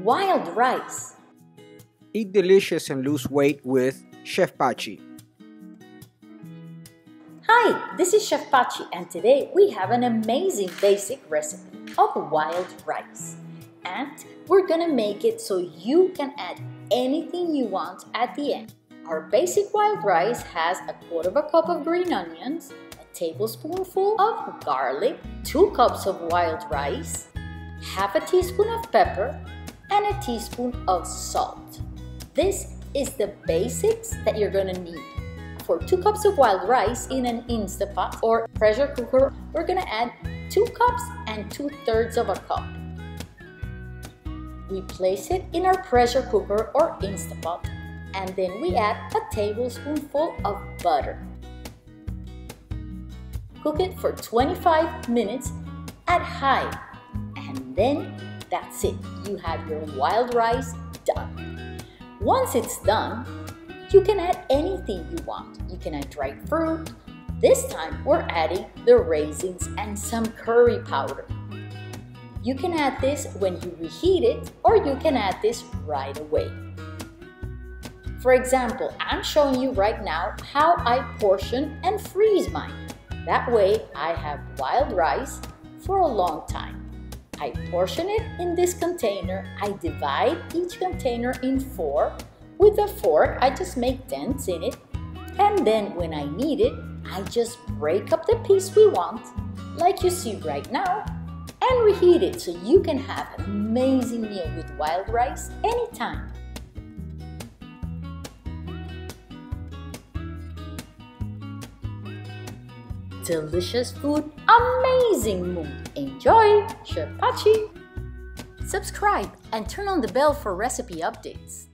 Wild rice. Eat delicious and lose weight with Chef Pachi. Hi, this is Chef Pachi, and today we have an amazing basic recipe of wild rice. And we're gonna make it so you can add anything you want at the end. Our basic wild rice has 1/4 cup of green onions, a tablespoonful of garlic, 2 cups of wild rice, half a teaspoon of pepper, and a teaspoon of salt. This is the basics that you're gonna need. For 2 cups of wild rice in an instapot or pressure cooker, we're gonna add 2 cups and 2/3 of a cup. We place it in our pressure cooker or instapot, and then we add a tablespoonful of butter. Cook it for 25 minutes at high, and then that's it. You have your wild rice done. Once it's done, you can add anything you want. You can add dried fruit. This time we're adding the raisins and some curry powder. You can add this when you reheat it, or you can add this right away. For example, I'm showing you right now how I portion and freeze mine. That way I have wild rice for a long time. I portion it in this container. I divide each container in 4. With a fork, I just make dents in it. And then when I need it, I just break up the piece we want, like you see right now, and reheat it so you can have an amazing meal with wild rice anytime. Delicious food, amazing mood. Enjoy! Chef Pachi! Subscribe and turn on the bell for recipe updates.